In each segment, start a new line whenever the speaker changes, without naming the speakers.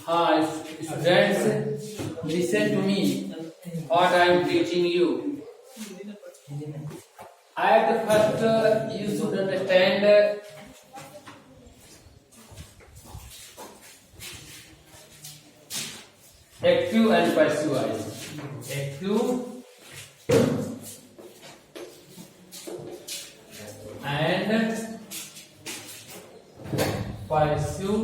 Hi, students, listen to me. What I am teaching you. At first, you should understand active and passive voice. Active and passive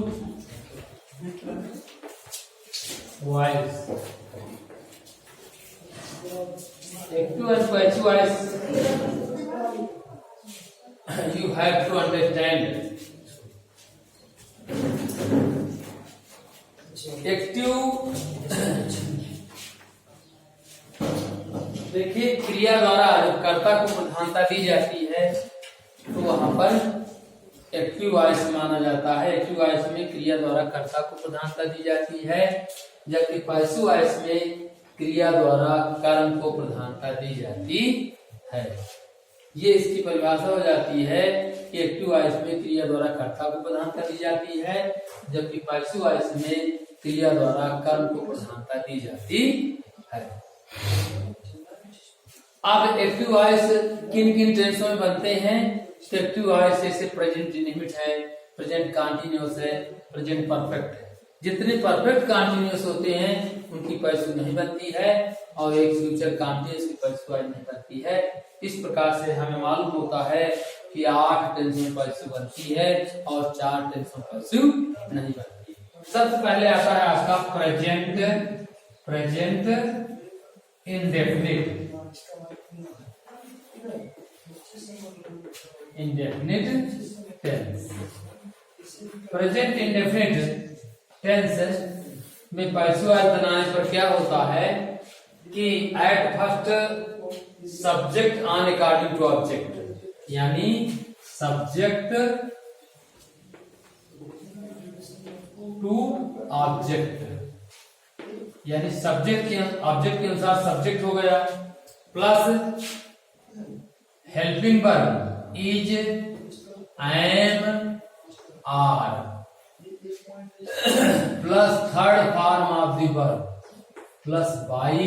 voice. Active and passive voice you have to understand. Active देखिए क्रिया द्वारा जब कर्ता को प्रधानता दी जाती है तो वहां पर एक्टिव वॉइस माना जाता है। एक्टिव वॉइस में क्रिया द्वारा कर्ता को प्रधानता दी जाती है, जबकि पैसिव वॉइस में क्रिया द्वारा कर्म को प्रधानता दी जाती है। ये इसकी परिभाषा हो जाती है कि एक्टिव वॉइस में क्रिया द्वारा कर्ता को प्रधानता दी जाती है, जबकि पैसिव वॉइस में क्रिया द्वारा कर्म को प्रधानता दी जाती है। अब एक्टिव वॉइस किन किन टेंसों में बनते हैं? एक्टिव वॉइस जैसे प्रेजेंट इंडेफिनिट है, प्रेजेंट कंटीन्यूअस है, प्रेजेंट परफेक्ट है। जितने परफेक्ट कंटीन्यूअस होते हैं उनकी पैसिव नहीं बनती है और एक फ्यूचर कंटीन्यूअस की पैसिव वॉइस नहीं बनती है। इस प्रकार से हमें मालूम होता है कि 8 टेंसों पैसिव बनती है और 4 टेंसों पैसिव नहीं बनती। सबसे पहले आता है आपका present indefinite tense. Present indefinite tense में पैसिव वॉइस बनाने पर क्या होता है कि at first subject on according to object, यानी सब्जेक्ट टू ऑब्जेक्ट, यानी सब्जेक्ट के ऑब्जेक्ट के अनुसार सब्जेक्ट हो गया, plus helping verb is, am, are, plus third form of the verb, plus by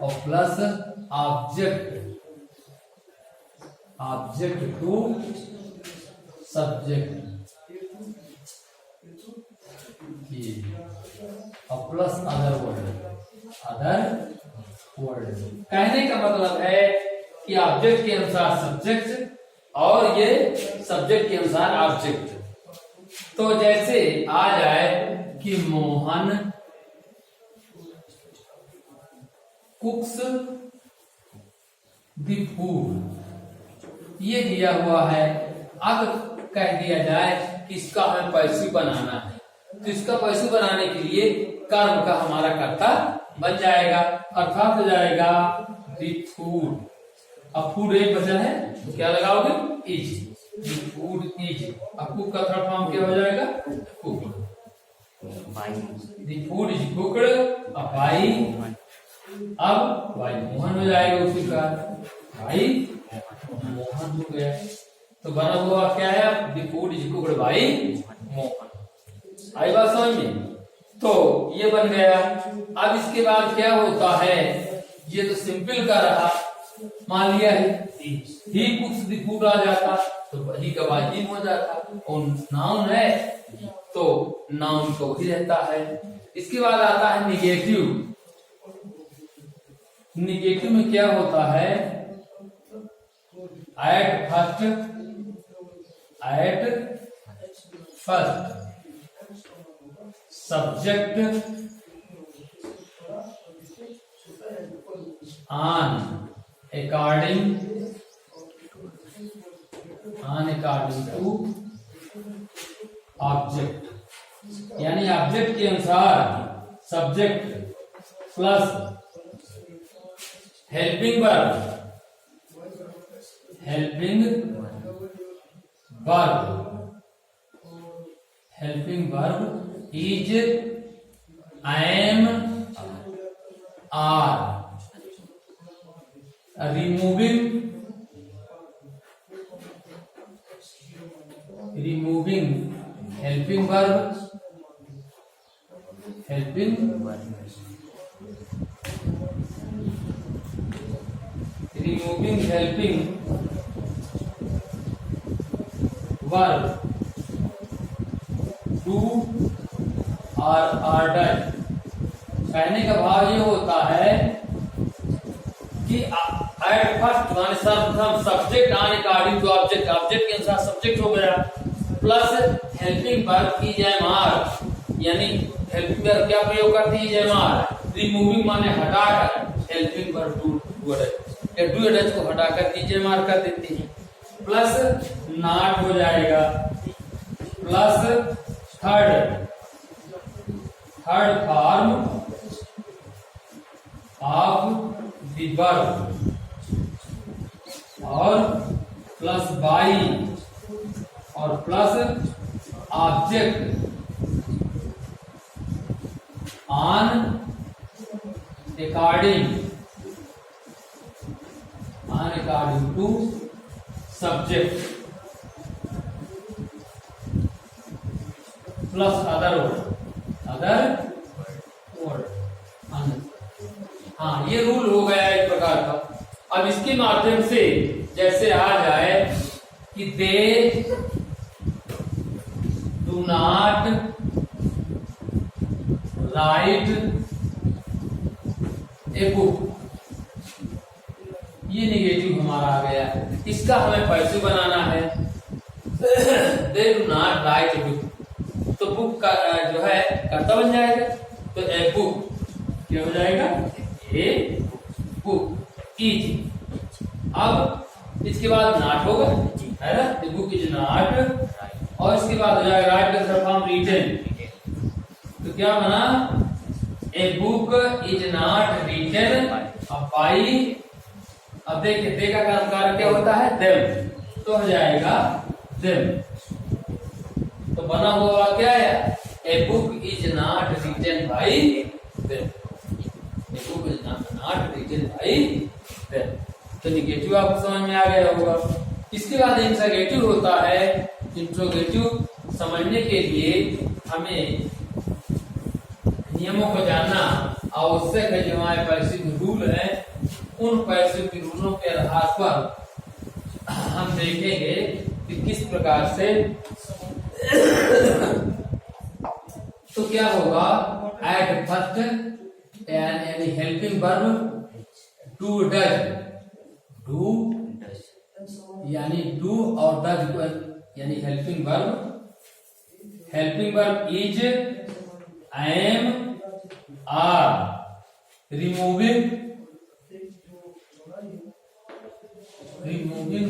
और प्लस ऑब्जेक्ट टू सब्जेक्ट और plus other word. कहने का मतलब है कि ऑब्जेक्ट के अनुसार सब्जेक्ट और ये सब्जेक्ट के अनुसार ऑब्जेक्ट। तो जैसे आ जाए कि मोहन कुक्स द फूड, ये दिया हुआ है। अब कह दिया जाए कि इसका हमें पैसिव बनाना है, तो इसका पैसिव बनाने के लिए कर्म का हमारा कर्ता बन जाएगा, अर्थात हो जाएगा द फूड। अब फूड एक बचा है तो क्या लगाओगे? इज। The food is. अब कुक का थर्ड फॉर्म क्या हो जाएगा? Cook. The food is cooked. अब बाई, अब भाई मोहन हो जाएगा उसी का, भाई मोहन हो गया। तो बना हुआ क्या है? The food is cooked by Mohan. आई बात समझ में? तो ये बन गया। अब इसके बाद क्या होता है? ये तो सिंपल का रहा, मान लिया है ही कुक्स द फूड आ जाता तो ही का बाद ही हो जाता, और नाउन है तो नाउन तो ही रहता है। इसके बाद आता है निगेटिव। निगेटिव में क्या होता है? At first subject on according to object, यानी ऑब्जेक्ट के अनुसार subject plus helping verb is, am, are, removing helping verb helping removing helping verb to are done. कहने का भाव ये होता है कि एट फर्स्ट माने सर्वप्रथम subject on according to object, object के अनुसार सब्जेक्ट हो गया, प्लस हेल्पिंग वर्ब ईजेएमआर, यानी हेल्पिंग वर्ब क्या प्रयोग करती है ईजेएमआर, रिमूविंग माने हटाकर, helping verb to do attach को हटाकर ईजेएमआर कर देती है, प्लस नॉट हो जाएगा, plus third form of the verb और प्लस बाई और plus object on according to subject plus other word. हाँ, ये रूल हो गया एक प्रकार का। अब इसके माध्यम से जैसे आ जाए कि they do not right a book, ये निगेटिव हमारा आ गया, इसका हमें पैसिव बनाना है। They do not right a book, तो बुक का जो है कर्ता बन जाएगा, तो ए बुक क्या हो जाएगा, ए बुक इज। अब इसके बाद नॉट होगा, है ना, ए बुक इज नॉट, और इसके बाद हो जाएगा राइट का फॉर्म रिटन, तो क्या बना, a book is not written by, अब देखिए दे का कार्य क्या होता है, देम, तो हो जाएगा देम, तो बना हुआ क्या है, a book is not written by them, a book is not written by them. तो निगेटिव आपको समझ में आ गया होगा। इसके बाद इंट्रोगेटिव होता है। इंट्रोगेटिव समझने के लिए हमें नियमों को जानना आवश्यक है। जो हमारे पैसिव रूल है, उन पैसिव रूलों के आधार पर हम देखेंगे कि किस प्रकार से तो क्या होगा, एट फर्स्ट यानी helping verb do does, do यानी डू और डज यानी helping verb is, am, are, removing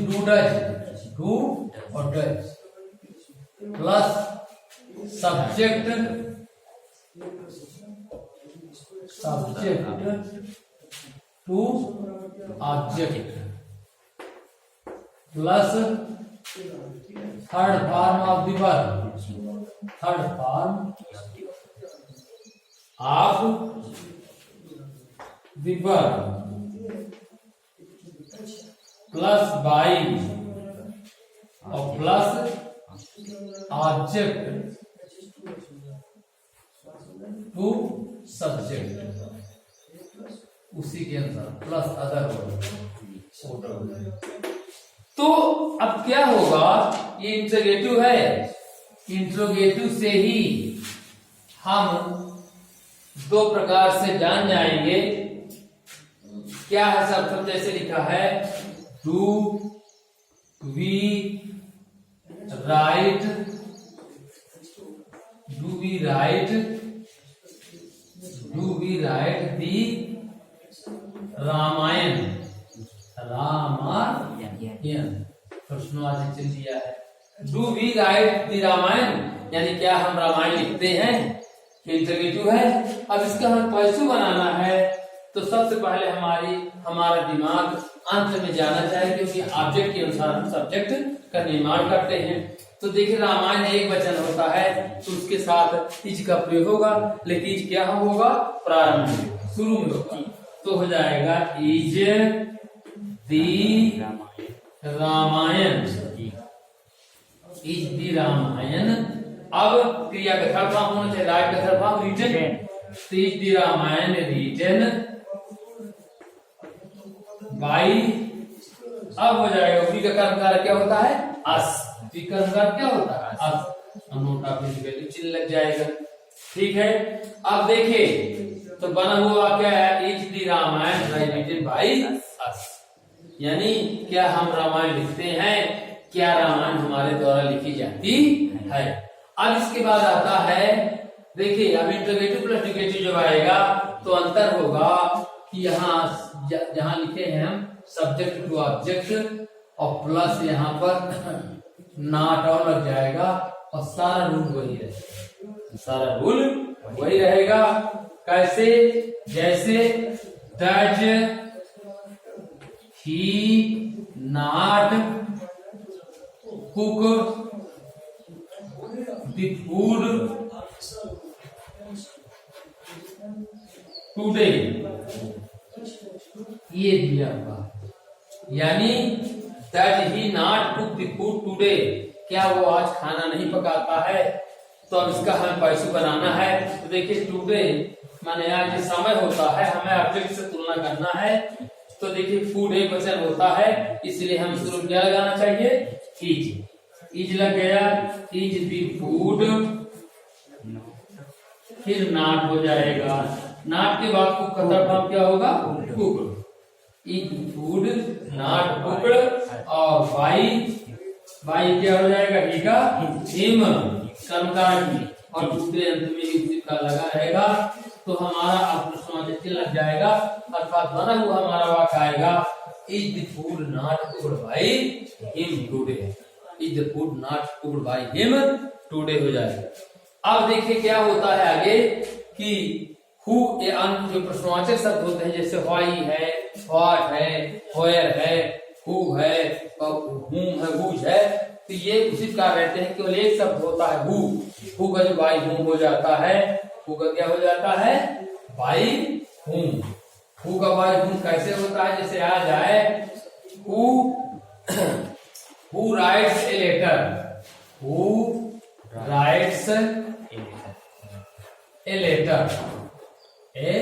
do does, do और does, plus subject to object, plus third form of the verb, third form of the verb, plus by और plus object to subject, उसी के अनुसार plus other word. तो अब क्या होगा, ये इंट्रोगेटिव है, इंट्रोगेटिव से ही हम दो प्रकार से जान जाएंगे। क्या है, सब जैसे लिखा है, डू वी राइट दी रामायण, प्रश्नवाचक चिन्ह दिया है। डू वी राइट दी रामायण यानी क्या हम रामायण लिखते हैं, इंट्रोगेटिव है। अब इसका हमें पैसिव बनाना है, तो सबसे पहले हमारा दिमाग अंत में जाना चाहिए, क्योंकि ऑब्जेक्ट के अनुसार हम सब्जेक्ट का निर्माण करते हैं। तो देखिए रामायण एक वचन होता है, तो उसके साथ इज का प्रयोग होगा, लेकिन इज क्या होगा, प्रारंभ में, शुरू में होगा, तो हो जाएगा is the Ramayan, is the Ramayan अब क्रिया का थर्ड फॉर्म होना चाहिए, राइट का थर्ड फॉर्म रिटन। तो is the Ramayan written by, अब हो जाएगा वी का कर्मकार क्या होता है अस, वी का कर्मकार क्या होता है अस, नोट ऑफ वैल्यू चिन्ह लग जाएगा। ठीक है, अब देखिए तो बना हुआ क्या है, is the Ramayan written by us, यानी क्या हम रामायण लिखते हैं, क्या रामायण हमारे द्वारा लिखी जाती है। अब इसके बाद आता है, देखिए अब इंटरोगेटिव प्लस नेगेटिव जब आएगा तो अंतर होगा कि यहाँ जहाँ लिखे हैं हम सब्जेक्ट टू ऑब्जेक्ट और प्लस यहाँ पर नॉट और लग जाएगा और सारा रूल वही रहेगा, सारा रूल वही रहेगा। कैसे, जैसे does he not cook the food today, ये दिया हुआ, यानी that he not cook the food today, क्या वो आज खाना नहीं पकाता है। तो अब इसका हमें पैसे बनाना है। तो देखिए टुडे माने आज जो समय होता है, हमें ऑब्जेक्ट से तुलना करना है। तो देखिए फूड एक वचन होता है, इसलिए हम शुरू क्या लगाना चाहिए, इज, इज लग गया, इज द फूड, फिर नॉट हो जाएगा, नॉट के बाद कुक का थर्ड फॉर्म क्या होगा cook, is food not cooked, और बाई, बाई क्या हो जाएगा ही का हिम कर्मकार की, और दूसरे अंत में ही का लगा रहेगा। तो हमारा प्रश्नवाचक लग जाएगा, अर्थात बना हुआ हमारा वाक्य आएगा is the food not cooked by him today, is the food not cooked by him today हो जाएगा। अब देखिए क्या होता है आगे कि हु जो प्रश्नवाचक शब्द होते हैं, जैसे व्हाई है, व्हाट है, वेयर है, हु है, हुम है, हुज है, तो ये उसी प्रकार रहते हैं। केवल एक शब्द होता है हु का जो बाई हुम हो जाता है, हु का क्या हो जाता है बाई हुम, हु का बाई हुम कैसे होता है, जैसे आ जाए who writes a letter, who writes a letter, a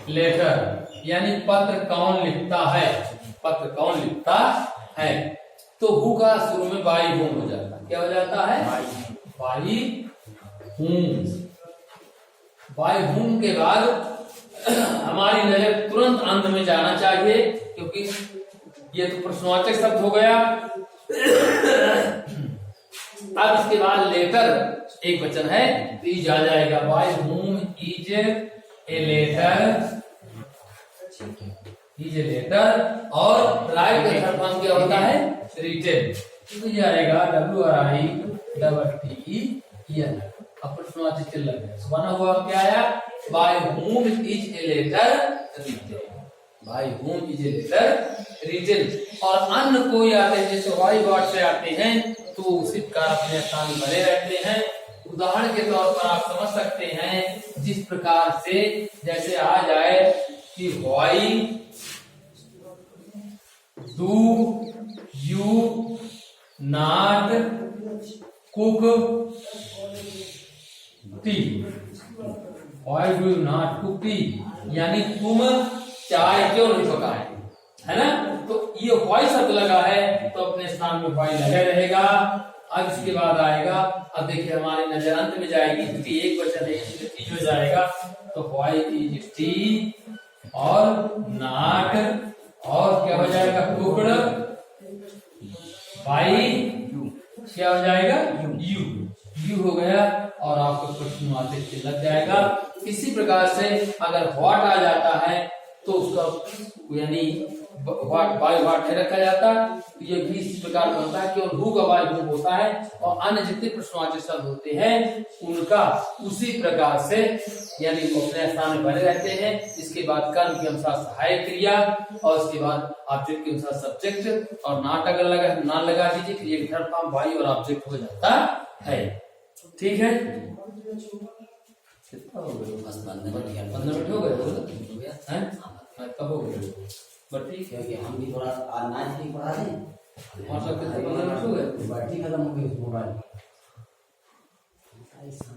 letter यानी पत्र कौन लिखता है, पत्र कौन लिखता है। तो हु का शुरू में बाई हुम हो जाता है, क्या हो जाता है बाई हुम। बाई हुम के बाद हमारी नजर तुरंत अंत में जाना चाहिए, क्योंकि ये तो प्रश्नवाचक शब्द हो गया। अब इसके बाद लेटर एक वचन है, तो इज आ जाएगा, by whom is a letter, is a letter, और राइट का थर्ड फॉर्म क्या होता है रिटेन, तो ये आएगा WRITTEN। अब प्रश्नवाचक लग गया, बना हुआ क्या आया, by whom is a letter written, by whom is a letter written. और अन्य कोई आते हैं जैसे वाई वर्ड से आते हैं, तो उसी प्रकार अपने स्थान बने रहते हैं। उदाहरण के तौर पर आप समझ सकते हैं जिस प्रकार से, जैसे आ जाए कि why do you not cook T, why do you not cook T, यानी तुम चाय क्यों नहीं पकाए, है ना। तो ये व्हाई शब्द लगा है, तो अपने स्थान में व्हाई लगा रहेगा। अब इसके बाद आएगा, अब देखिए हमारी नजर अंत में जाएगी, क्योंकि एक वचन है इसलिए टी हो जाएगा, तो व्हाई इज टी, और नॉट, और क्या हो जाएगा कुक्ड बाई यू, क्या हो जाएगा यू, यू हो गया, और आपको प्रश्नवाचक लग जाएगा। इसी प्रकार से अगर व्हाट आ जाता है तो उसका यानी व्हाट बाय व्हाट नहीं रखा जाता, तो ये भी इसी प्रकार बनता है, केवल हु का बाय हु होता है, और अन्य जितने प्रश्नवाचक शब्द होते हैं उनका उसी प्रकार से यानी अपने स्थान में बने रहते हैं। इसके बाद कर्म के अनुसार सहायक क्रिया, और इसके बाद ऑब्जेक्ट के अनुसार सब्जेक्ट, और नॉट अगर लगा ना लगा दीजिए, फिर एक थर्ड फॉर्म बाई और ऑब्जेक्ट हो जाता है। ठीक है, कितना हो गया, 15 मिनट हो गए, कब हो गए, बट ठीक है कि हम भी थोड़ा आज नाच भी पढ़ा दें, 15 मिनट हो गए, बैटरी खत्म हो गई मोबाइल।
ऐसा